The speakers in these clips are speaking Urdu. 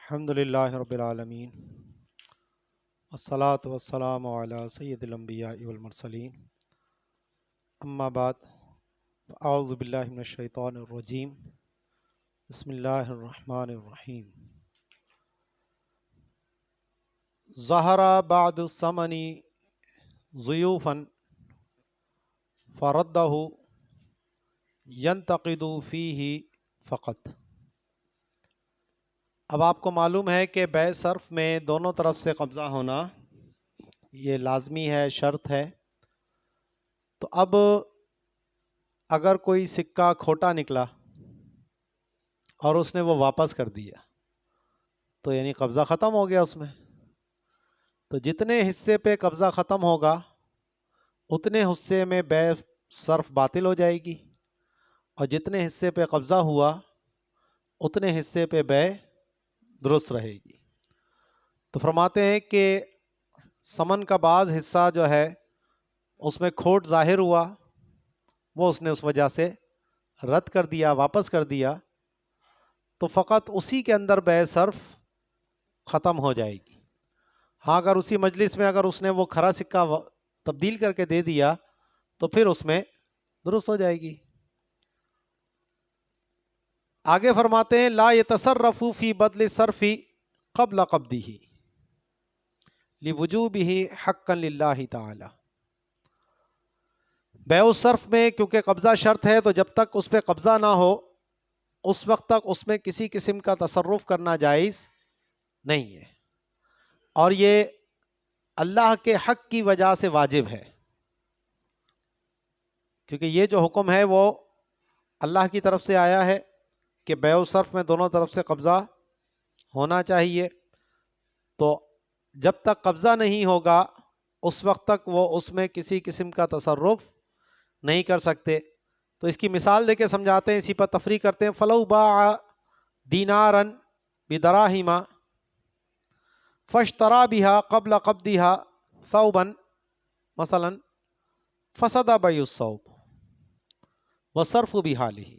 الحمد للہ رب العالمین والصلاة والسلام علی سید الانبیاء والمرسلین اما بعد اعوذ باللہ من الشیطان الرجیم بسم اللہ الرحمن الرحیم ظہر بعد الثمن ضیوفا فردہ ینتقد فیہ فقط۔ اب آپ کو معلوم ہے کہ بیع صرف میں دونوں طرف سے قبضہ ہونا یہ لازمی ہے، شرط ہے۔ تو اب اگر کوئی سکہ کھوٹا نکلا اور اس نے وہ واپس کر دیا تو یعنی قبضہ ختم ہو گیا اس میں، تو جتنے حصے پہ قبضہ ختم ہوگا اتنے حصے میں بیع صرف باطل ہو جائے گی، اور جتنے حصے پہ قبضہ ہوا اتنے حصے پہ بیع درست رہے گی۔ تو فرماتے ہیں کہ ثمن کا بعض حصہ جو ہے اس میں کھوٹ ظاہر ہوا، وہ اس نے اس وجہ سے رد کر دیا، واپس کر دیا، تو فقط اسی کے اندر بیع صرف ختم ہو جائے گی۔ ہاں اگر اسی مجلس میں اگر اس نے وہ کھرا سکہ تبدیل کر کے دے دیا تو پھر اس میں درست ہو جائے گی۔ آگے فرماتے ہیں لا يتصرف فی بدل الصرف قبل قبضہ لوجوبہ حقا للہ تعالی۔ بیع الصرف میں کیونکہ قبضہ شرط ہے تو جب تک اس پہ قبضہ نہ ہو اس وقت تک اس میں کسی قسم کا تصرف کرنا جائز نہیں ہے، اور یہ اللہ کے حق کی وجہ سے واجب ہے، کیونکہ یہ جو حکم ہے وہ اللہ کی طرف سے آیا ہے کہ بیع الصرف میں دونوں طرف سے قبضہ ہونا چاہیے۔ تو جب تک قبضہ نہیں ہوگا اس وقت تک وہ اس میں کسی قسم کا تصرف نہیں کر سکتے۔ تو اس کی مثال دے کے سمجھاتے ہیں، اسی پر تفریح کرتے ہیں۔ فلو باع دینارا بدراہم فاشترى بها قبل قبضها ثوبا مثلا فسد بیع الثوب والصرف بحاله۔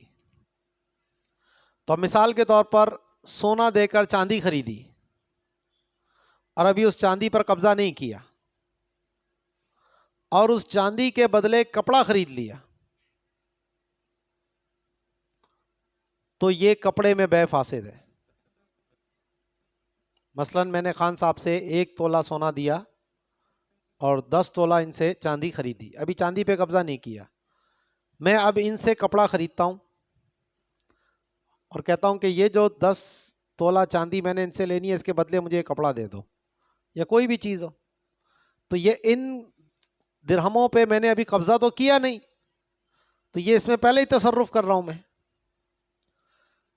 تو مثال کے طور پر سونا دے کر چاندی خریدی اور ابھی اس چاندی پر قبضہ نہیں کیا، اور اس چاندی کے بدلے کپڑا خرید لیا، تو یہ کپڑے میں بیع فاسد ہے۔ مثلا میں نے خان صاحب سے 1 تولہ سونا دیا اور 10 تولہ ان سے چاندی خریدی، ابھی چاندی پہ قبضہ نہیں کیا، میں اب ان سے کپڑا خریدتا ہوں اور کہتا ہوں کہ یہ جو 10 تولہ چاندی میں نے ان سے لینی ہے اس کے بدلے مجھے کپڑا دے دو، یا کوئی بھی چیز ہو، تو یہ ان درہموں پہ میں نے ابھی قبضہ تو کیا نہیں، تو یہ اس میں پہلے ہی تصرف کر رہا ہوں میں۔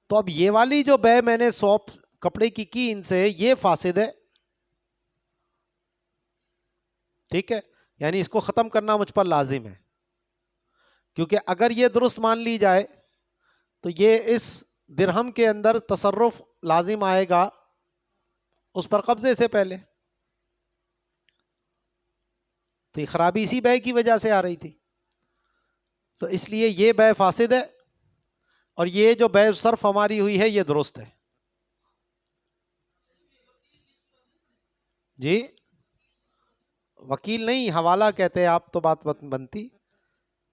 تو اب یہ والی جو بیع میں نے سوپ کپڑے کی ان سے، یہ فاسد ہے، ٹھیک ہے، یعنی اس کو ختم کرنا مجھ پر لازم ہے، کیونکہ اگر یہ درست مان لی جائے تو یہ اس درہم کے اندر تصرف لازم آئے گا اس پر قبضے سے پہلے، تو یہ خرابی اسی بیع کی وجہ سے آ رہی تھی، تو اس لیے یہ بیع فاسد ہے، اور یہ جو بیع صرف ہماری ہوئی ہے یہ درست ہے۔ جی وکیل نہیں، حوالہ کہتے ہیں آپ، تو بات بنتی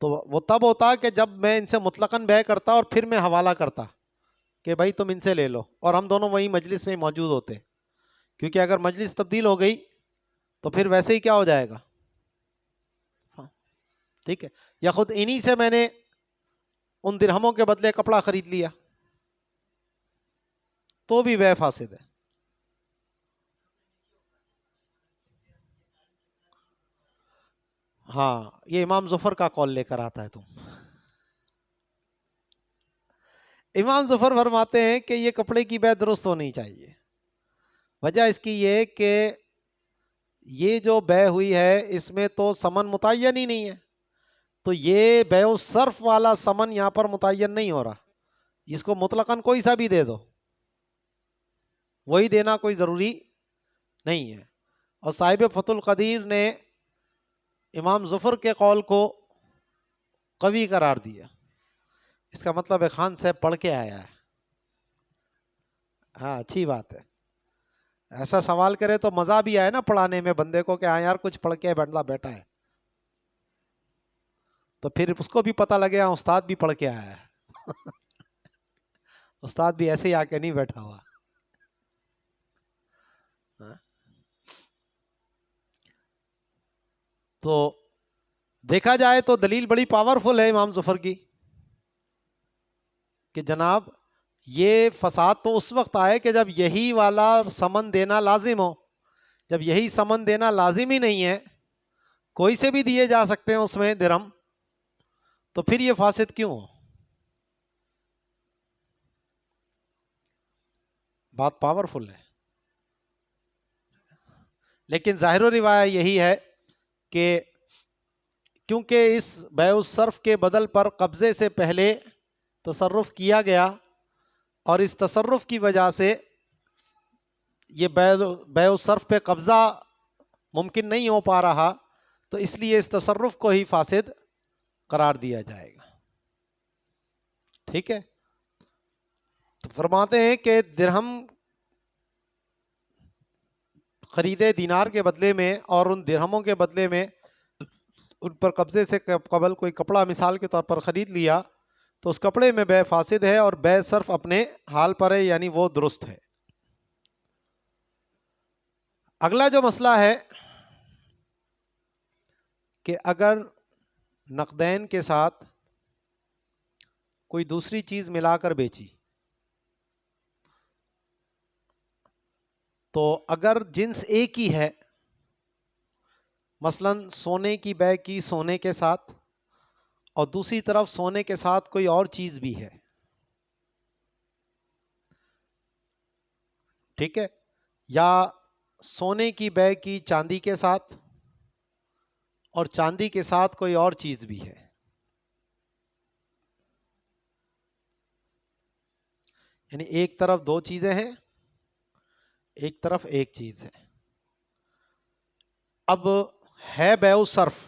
تو وہ تب ہوتا کہ جب میں ان سے مطلقاً بیع کرتا اور پھر میں حوالہ کرتا کہ بھائی تم ان سے لے لو، اور ہم دونوں وہی مجلس میں موجود ہوتے، کیونکہ اگر مجلس تبدیل ہو گئی تو پھر ویسے ہی کیا ہو جائے گا، ٹھیک ہے، یا خود انہی سے میں نے ان درہموں کے بدلے کپڑا خرید لیا تو بھی بیع فاسد ہے۔ ہاں یہ امام ظفر کا قول لے کر آتا ہے تم۔ امام ظفر فرماتے ہیں کہ یہ کپڑے کی بیع درست ہونی چاہیے، وجہ اس کی یہ کہ یہ جو بیع ہوئی ہے اس میں تو ثمن متعین ہی نہیں ہے، تو یہ بیع الصرف والا ثمن یہاں پر متعین نہیں ہو رہا، اس کو مطلقاً کوئی سا بھی دے دو، وہی دینا کوئی ضروری نہیں ہے۔ اور صاحب فتح القدیر نے امام ظفر کے قول کو قوی قرار دیا، اس کا مطلب ہے خان صاحب پڑھ کے آیا ہے، ہاں اچھی بات ہے۔ ایسا سوال کرے تو مزہ بھی آئے نا پڑھانے میں بندے کو کہ ہاں یار کچھ پڑھ کے بندہ بیٹھا ہے، تو پھر اس کو بھی پتہ لگے ہاں استاد بھی پڑھ کے آیا ہے استاد بھی ایسے ہی آ کے نہیں بیٹھا ہوا. تو دیکھا جائے تو دلیل بڑی پاورفل ہے امام ظفر کی کہ جناب یہ فساد تو اس وقت آئے کہ جب یہی والا سمن دینا لازم ہو. جب یہی سمن دینا لازم ہی نہیں ہے، کوئی سے بھی دیے جا سکتے ہیں اس میں درہم، تو پھر یہ فاسد کیوں ہو؟ بات پاورفل ہے. لیکن ظاہر و روایت یہی ہے کہ کیونکہ اس بیع الصرف کے بدل پر قبضے سے پہلے تصرف کیا گیا اور اس تصرف کی وجہ سے یہ بیع الصرف پہ قبضہ ممکن نہیں ہو پا رہا، تو اس لیے اس تصرف کو ہی فاسد قرار دیا جائے گا. ٹھیک ہے، تو فرماتے ہیں کہ درہم خریدے دینار کے بدلے میں، اور ان درہموں کے بدلے میں ان پر قبضے سے قبل کوئی کپڑا مثال کے طور پر خرید لیا، تو اس کپڑے میں بیع فاسد ہے اور بیع صرف اپنے حال پر ہے، یعنی وہ درست ہے. اگلا جو مسئلہ ہے کہ اگر نقدین کے ساتھ کوئی دوسری چیز ملا کر بیچی، تو اگر جنس ایک ہی ہے، مثلا سونے کی بیع کی سونے کے ساتھ اور دوسری طرف سونے کے ساتھ کوئی اور چیز بھی ہے، ٹھیک ہے، یا سونے کی بیع کی چاندی کے ساتھ اور چاندی کے ساتھ کوئی اور چیز بھی ہے، یعنی ایک طرف دو چیزیں ہیں، ایک طرف ایک چیز ہے. اب ہے بیع الصرف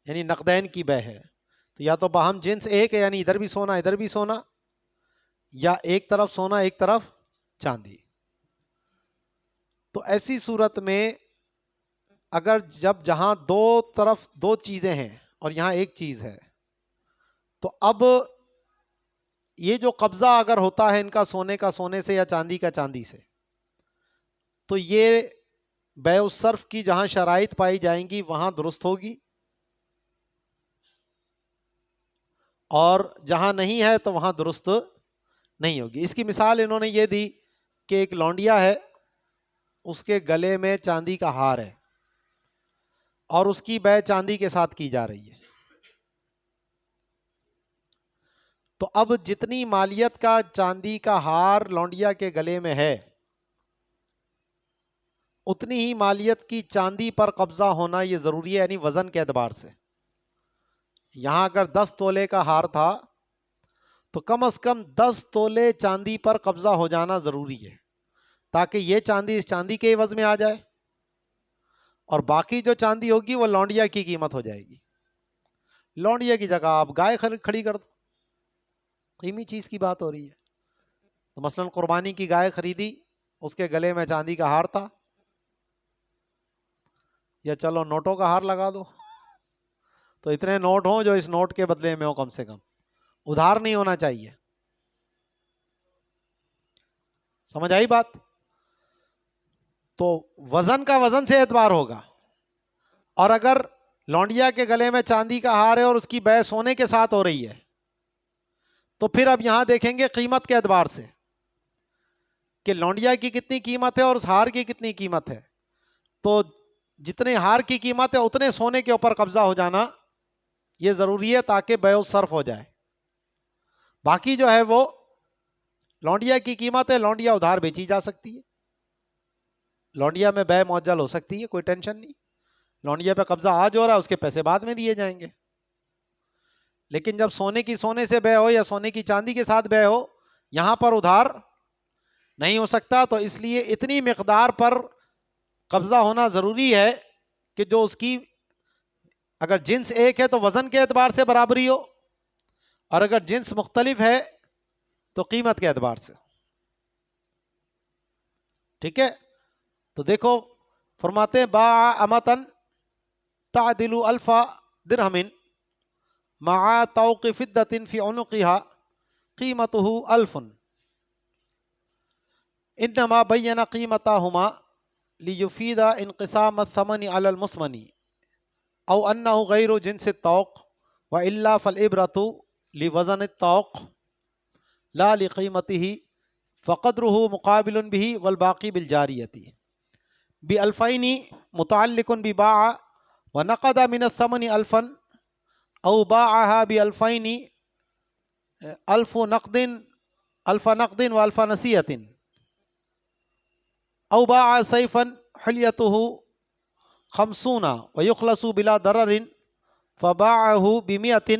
یعنی نقدین کی بیع ہے، تو یا تو باہم جنس ایک ہے، یعنی ادھر بھی سونا ادھر بھی سونا، یا ایک طرف سونا ایک طرف چاندی. تو ایسی صورت میں اگر جہاں دو طرف دو چیزیں ہیں اور یہاں ایک چیز ہے، تو اب یہ جو قبضہ اگر ہوتا ہے ان کا سونے کا سونے سے یا چاندی کا چاندی سے، تو یہ بیع الصرف کی جہاں شرائط پائی جائیں گی وہاں درست ہوگی، اور جہاں نہیں ہے تو وہاں درست نہیں ہوگی. اس کی مثال انہوں نے یہ دی کہ ایک لونڈیا ہے، اس کے گلے میں چاندی کا ہار ہے اور اس کی بیع چاندی کے ساتھ کی جا رہی ہے، تو اب جتنی مالیت کا چاندی کا ہار لونڈیا کے گلے میں ہے، اتنی ہی مالیت کی چاندی پر قبضہ ہونا یہ ضروری ہے، یعنی وزن کے اعتبار سے. یہاں اگر 10 تولے کا ہار تھا تو کم از کم 10 تولے چاندی پر قبضہ ہو جانا ضروری ہے، تاکہ یہ چاندی اس چاندی کے عوض میں آ جائے اور باقی جو چاندی ہوگی وہ لونڈیا کی قیمت ہو جائے گی. لونڈیا کی جگہ آپ گائے کھڑی کر دو، قیمتی چیز کی بات ہو رہی ہے. تو مثلا قربانی کی گائے خریدی، اس کے گلے میں چاندی کا ہار تھا، یا چلو نوٹوں کا ہار لگا دو، تو اتنے نوٹ ہوں جو اس نوٹ کے بدلے میں ہو، کم سے کم ادھار نہیں ہونا چاہیے. سمجھ آئی بات؟ تو وزن کا وزن سے اعتبار ہوگا، اور اگر لونڈیا کے گلے میں چاندی کا ہار ہے اور اس کی بیع سونے کے ساتھ ہو رہی ہے، تو پھر اب یہاں دیکھیں گے قیمت کے اعتبار سے کہ لونڈیا کی کتنی قیمت ہے اور اس ہار کی کتنی قیمت ہے. تو جتنے ہار کی قیمت ہے اتنے سونے کے اوپر قبضہ ہو جانا یہ ضروری ہے، تاکہ بیع الصرف ہو جائے. باقی جو ہے وہ لونڈیا کی قیمت ہے، لونڈیا ادھار بیچی جا سکتی ہے، لونڈیا میں بیع معجل ہو سکتی ہے، کوئی ٹینشن نہیں. لونڈیا پہ قبضہ آج ہو رہا ہے، اس کے پیسے بعد میں دیے جائیں گے. لیکن جب سونے کی سونے سے بیع ہو یا سونے کی چاندی کے ساتھ بیع ہو، یہاں پر ادھار نہیں ہو سکتا. تو اس لیے اتنی مقدار پر قبضہ ہونا ضروری ہے کہ جو اس کی اگر جنس ایک ہے تو وزن کے اعتبار سے برابری ہو، اور اگر جنس مختلف ہے تو قیمت کے اعتبار سے. ٹھیک ہے، تو دیکھو فرماتے ہیں باع امتن تعدل الف درہم مع طوق فدۃ فی عنقها قیمته الف انما بین قیمتهما لیفید انقسام الثمن علی المثمن او انه غیر جنس الطوق والا فالعبرۃ لوزن الطوق لا لقیمته فقدره مقابل به والباقی بالجاریۃ بألفین متعلق بباع ونقد من الثمن الفا او باعها بألفین الف نقد والف نسیۃ او باع سیفا حلیته 50 ويخلص بلا ضرر فباعه ب100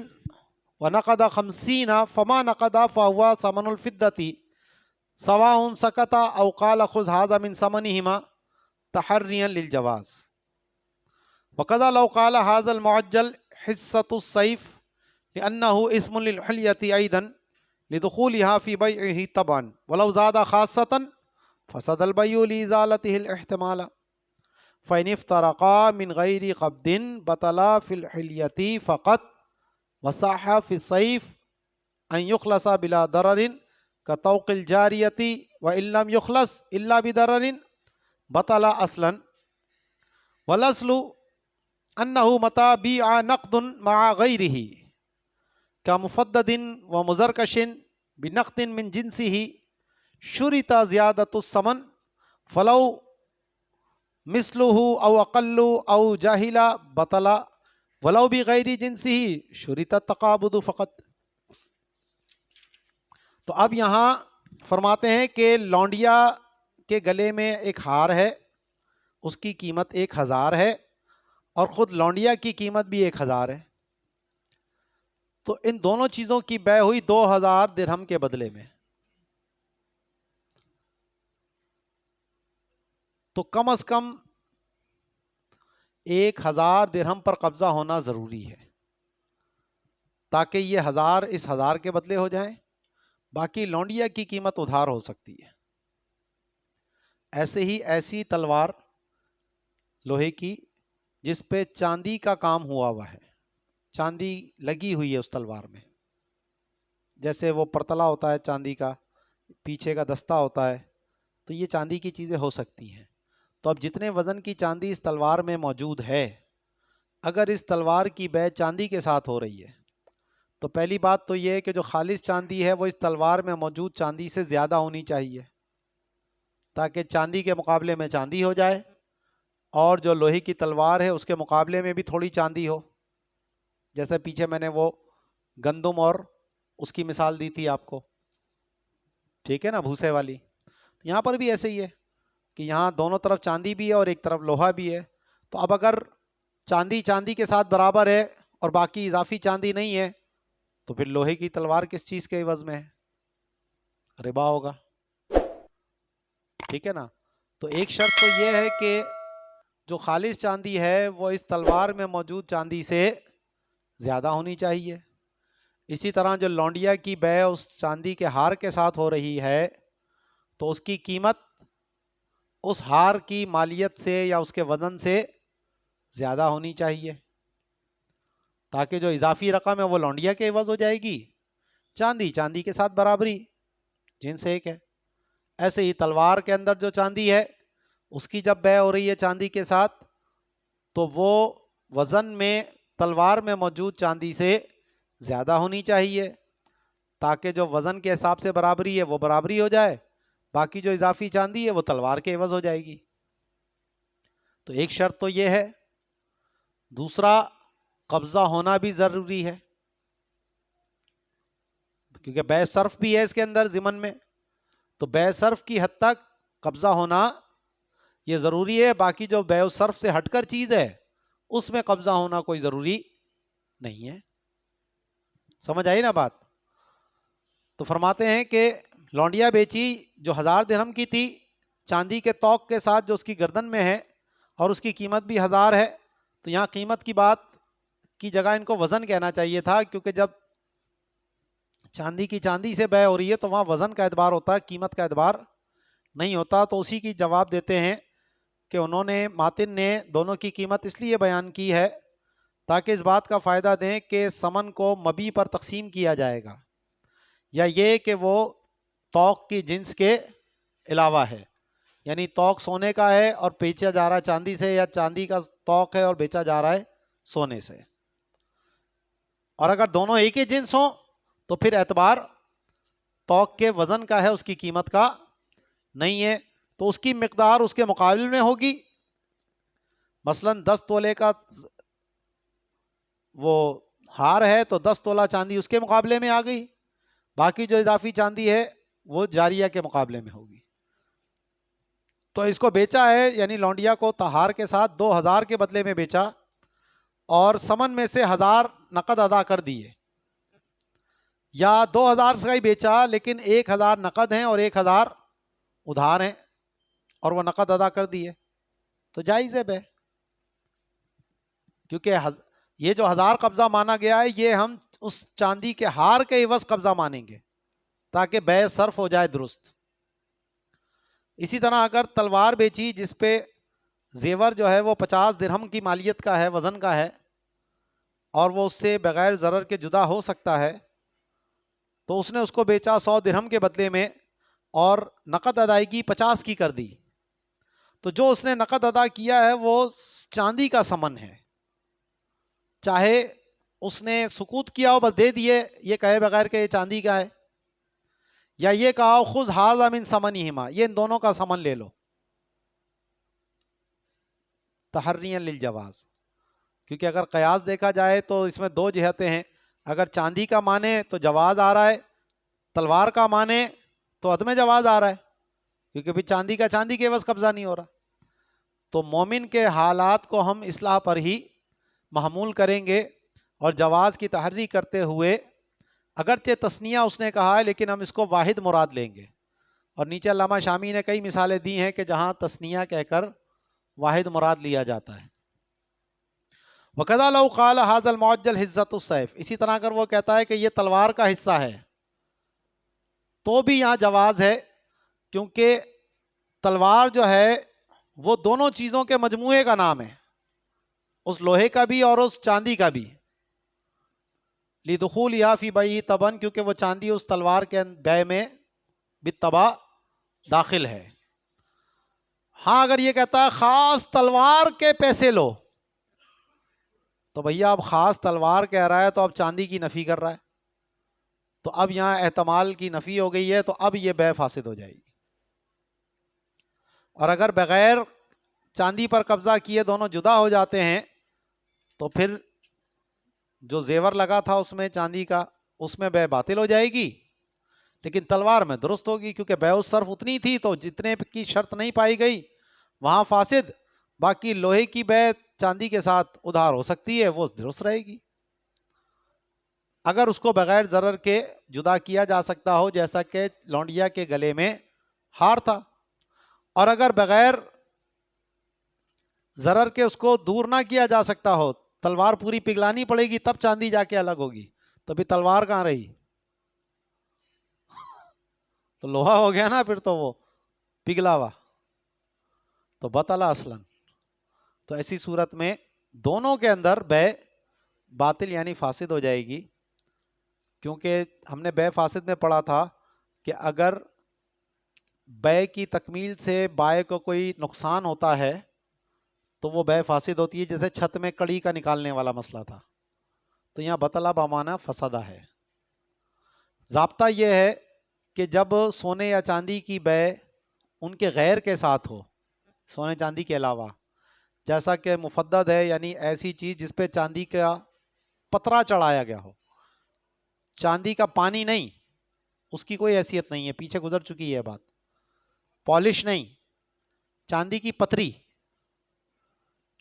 ونقد 50 فما نقد فهو ثمن الفدة سواء سكت او قال خذ هذا من ثمنهما تحريا للجواز وكذا لو قال هذا المعجل حصة السيف لأنه اسم للحلية أيضا لدخولها في بيعه طبعا ولو زاد خاصة فسد البيع لإزالته الاحتمال فإن افترقا من غير قبض بطلا في الحلية فقط وصح في السيف أن يخلص بلا ضرر كطوق الجارية وإن لم يخلص إلا بضرر بطل أصلا والأصل أنه متى بيع نقد مع غيره كمفدد ومزركش بنقد من جنسه شرط زيادة الثمن فلو مثله أو أقل أو جاهل بطل ولو بغیر جنسه شرط التقابض فقط. تو اب یہاں فرماتے ہیں کہ لونڈیا کے گلے میں ایک ہار ہے، اس کی قیمت 1000 ہے اور خود لونڈیا کی قیمت بھی 1000 ہے. تو ان دونوں چیزوں کی بے ہوئی 2000 درہم کے بدلے میں. تو کم از کم 1000 درہم پر قبضہ ہونا ضروری ہے تاکہ یہ 1000 اس 1000 کے بدلے ہو جائیں، باقی لونڈیا کی قیمت ادھار ہو سکتی ہے. ایسے ہی ایسی تلوار لوہے کی جس پہ چاندی کا کام ہوا ہے، چاندی لگی ہوئی ہے اس تلوار میں، جیسے وہ پرتلا ہوتا ہے چاندی کا، پیچھے کا دستہ ہوتا ہے، تو یہ چاندی کی چیزیں ہو سکتی ہیں. تو اب جتنے وزن کی چاندی اس تلوار میں موجود ہے، اگر اس تلوار کی بے چاندی کے ساتھ ہو رہی ہے تو پہلی بات تو یہ ہے کہ جو خالص چاندی ہے وہ اس تلوار میں موجود چاندی سے زیادہ ہونی چاہیے تاکہ چاندی کے مقابلے میں چاندی ہو جائے، اور جو لوہے کی تلوار ہے اس کے مقابلے میں بھی تھوڑی چاندی ہو. جیسے پیچھے میں نے وہ گندم اور اس کی مثال دی تھی آپ کو، ٹھیک ہے نا، بھوسے والی. یہاں پر بھی ایسے ہی ہے کہ یہاں دونوں طرف چاندی بھی ہے اور ایک طرف لوہا بھی ہے. تو اب اگر چاندی کے ساتھ برابر ہے اور باقی اضافی چاندی نہیں ہے تو پھر لوہے کی تلوار کس چیز کے عوض میں ہے؟ ربا ہوگا، ٹھیک ہے نا. تو ایک شرط تو یہ ہے کہ جو خالص چاندی ہے وہ اس تلوار میں موجود چاندی سے زیادہ ہونی چاہیے. اسی طرح جو لونڈیا کی بے اس چاندی کے ہار کے ساتھ ہو رہی ہے تو اس کی قیمت اس ہار کی مالیت سے یا اس کے وزن سے زیادہ ہونی چاہیے تاکہ جو اضافی رقم ہے وہ لونڈیا کے عوض ہو جائے گی، چاندی کے ساتھ برابری، جنس ایک ہے. ایسے ہی تلوار کے اندر جو چاندی ہے اس کی جب بے ہو رہی ہے چاندی کے ساتھ تو وہ وزن میں تلوار میں موجود چاندی سے زیادہ ہونی چاہیے تاکہ جو وزن کے حساب سے برابری ہے وہ برابری ہو جائے، باقی جو اضافی چاندی ہے وہ تلوار کے عوض ہو جائے گی. تو ایک شرط تو یہ ہے. دوسرا، قبضہ ہونا بھی ضروری ہے کیونکہ بے صرف بھی ہے اس کے اندر ضمن میں، تو بے صرف کی حد تک قبضہ ہونا یہ ضروری ہے. باقی جو بے صرف سے ہٹ کر چیز ہے اس میں قبضہ ہونا کوئی ضروری نہیں ہے. سمجھ آئی نا بات؟ تو فرماتے ہیں کہ لونڈیا بیچی جو 1000 درہم کی تھی چاندی کے توق کے ساتھ جو اس کی گردن میں ہے اور اس کی قیمت بھی 1000 ہے. تو یہاں قیمت کی بات کی جگہ ان کو وزن کہنا چاہیے تھا کیونکہ جب چاندی کی چاندی سے بے ہو رہی ہے تو وہاں وزن کا اعتبار ہوتا ہے، قیمت کا اعتبار نہیں ہوتا. تو اسی کی جواب دیتے ہیں کہ انہوں نے ماتن نے دونوں کی قیمت اس لیے بیان کی ہے تاکہ اس بات کا فائدہ دیں کہ ثمن کو مبی پر تقسیم کیا جائے گا، یا یہ کہ وہ توق کی جنس کے علاوہ ہے، یعنی توق سونے کا ہے اور بیچا جا رہا ہے چاندی سے، یا چاندی کا توق ہے اور بیچا جا رہا ہے سونے سے۔ اور اگر دونوں ایک ہی جنس ہوں تو پھر اعتبار توق کے وزن کا ہے، اس کی قیمت کا نہیں ہے، تو اس کی مقدار اس کے مقابل میں ہوگی۔ مثلا 10 تولے کا وہ ہار ہے تو 10 تولہ چاندی اس کے مقابلے میں آ گئی، باقی جو اضافی چاندی ہے وہ جاریہ کے مقابلے میں ہوگی۔ تو اس کو بیچا ہے، یعنی لونڈیا کو ہار کے ساتھ 2000 کے بدلے میں بیچا، اور ثمن میں سے 1000 نقد ادا کر دیے، یا 2000 کا ہی بیچا لیکن 1000 نقد ہیں اور 1000 ادھار ہیں، اور وہ نقد ادا کر دیے، تو جائز ہے بے، کیونکہ یہ جو 1000 قبضہ مانا گیا ہے یہ ہم اس چاندی کے ہار کے عوض قبضہ مانیں گے تاکہ بے صرف ہو جائے درست۔ اسی طرح اگر تلوار بیچی جس پہ زیور جو ہے وہ 50 درہم کی مالیت کا ہے، وزن کا ہے، اور وہ اس سے بغیر ضرر کے جدا ہو سکتا ہے، تو اس نے اس کو بیچا 100 درہم کے بدلے میں اور نقد ادائیگی 50 کی کر دی، تو جو اس نے نقد ادا کیا ہے وہ چاندی کا ثمن ہے، چاہے اس نے سکوت کیا ہو بس دے دیے یہ کہے بغیر کہ یہ چاندی کا ہے، یا یہ کہا خذ ھذا من ثمنہما، یہ ان دونوں کا ثمن لے لو، تحریاً للجواز، کیونکہ اگر قیاس دیکھا جائے تو اس میں 2 جہتیں ہیں، اگر چاندی کا مانے تو جواز آ رہا ہے، تلوار کا مانے تو عدم جواز آ رہا ہے، کیونکہ بھی چاندی کا چاندی کے عوض قبضہ نہیں ہو رہا۔ تو مومن کے حالات کو ہم اصلاح پر ہی محمول کریں گے، اور جواز کی تحری کرتے ہوئے اگرچہ تثنیہ اس نے کہا ہے لیکن ہم اس کو واحد مراد لیں گے، اور نیچے علامہ شامی نے کئی مثالیں دی ہیں کہ جہاں تثنیہ کہہ کر واحد مراد لیا جاتا ہے۔ وَكَذَا لَوْ قَالَ هَذَا الْمُعَجَّلْ حِزَّةُ السَّيْفِ، اسی طرح اگر وہ کہتا ہے کہ یہ تلوار کا حصہ ہے تو بھی یہاں جواز ہے، کیونکہ تلوار جو ہے وہ دونوں چیزوں کے مجموعے کا نام ہے، اس لوہے کا بھی اور اس چاندی کا بھی، لِدُخُولِهَا فِي بَيْعِ طَبًا، کیونکہ وہ چاندی اس تلوار کے بے میں بالطبع داخل ہے۔ ہاں اگر یہ کہتا ہے خاص تلوار کے پیسے لو، تو بھیا اب خاص تلوار کہہ رہا ہے تو اب چاندی کی نفی کر رہا ہے، تو اب یہاں احتمال کی نفی ہو گئی ہے، تو اب یہ بے فاسد ہو جائے گی۔ اور اگر بغیر چاندی پر قبضہ کیے دونوں جدا ہو جاتے ہیں تو پھر جو زیور لگا تھا اس میں چاندی کا، اس میں بے باطل ہو جائے گی، لیکن تلوار میں درست ہوگی، کیونکہ بے الصرف اتنی تھی تو جتنے کی شرط نہیں پائی گئی وہاں فاسد، باقی لوہے کی بے چاندی کے ساتھ ادھار ہو سکتی ہے، وہ درست رہے گی اگر اس کو بغیر ضرر کے جدا کیا جا سکتا ہو، جیسا کہ لونڈیا کے گلے میں ہار تھا۔ اور اگر بغیر ضرر کے اس کو دور نہ کیا جا سکتا ہو، تلوار پوری پگھلانی پڑے گی تب چاندی جا کے الگ ہوگی، تو بھی تلوار کہاں رہی؟ تو لوہا ہو گیا نا پھر تو وہ پگھلا ہوا، تو بطلا اصلاً۔ تو ایسی صورت میں دونوں کے اندر بے باطل یعنی فاسد ہو جائے گی، کیونکہ ہم نے بے فاسد میں پڑھا تھا کہ اگر بے کی تکمیل سے بائع کو کوئی نقصان ہوتا ہے تو وہ بے فاسد ہوتی ہے، جیسے چھت میں کڑی کا نکالنے والا مسئلہ تھا، تو یہاں بطلا بمعنی فسدہ ہے۔ ضابطہ یہ ہے کہ جب سونے یا چاندی کی بے ان کے غیر کے ساتھ ہو، سونے چاندی کے علاوہ، جیسا کہ مفدد ہے یعنی ایسی چیز جس پہ چاندی کا پترا چڑھایا گیا ہو، چاندی کا پانی نہیں، اس کی کوئی حیثیت نہیں ہے، پیچھے گزر چکی ہے بات، پالش نہیں، چاندی کی پتری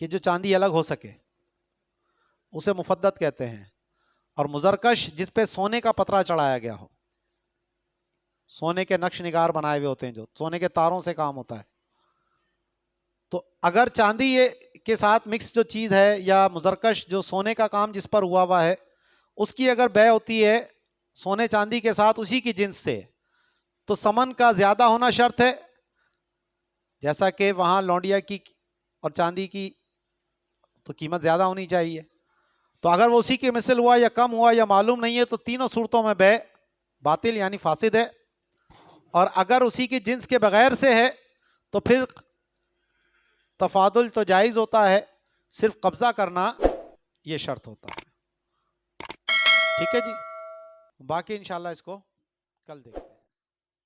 کہ جو چاندی الگ ہو سکے، اسے مفدد کہتے ہیں۔ اور مزرکش جس پہ سونے کا پترا چڑھایا گیا ہو، سونے کے نقش نگار بنائے ہوئے ہوتے ہیں، جو سونے کے تاروں سے کام ہوتا ہے، تو اگر چاندی کے ساتھ مکس جو چیز ہے یا مزرکش جو سونے کا کام جس پر ہوا ہوا ہے، اس کی اگر بے ہوتی ہے سونے چاندی کے ساتھ اسی کی جنس سے، تو ثمن کا زیادہ ہونا شرط ہے، جیسا کہ وہاں لونڈیا کی اور چاندی کی تو قیمت زیادہ ہونی چاہیے. تو اگر وہ اسی کے مثل ہوا یا کم ہوا یا معلوم نہیں ہے تو تینوں صورتوں میں بے باطل یعنی فاسد ہے. اور اگر اسی کی جنس کے بغیر سے ہے تو پھر تفاضل تو جائز ہوتا ہے, صرف قبضہ کرنا یہ شرط ہوتا ہے. ٹھیک ہے جی, باقی انشاءاللہ اس کو کل دیکھتے ہیں.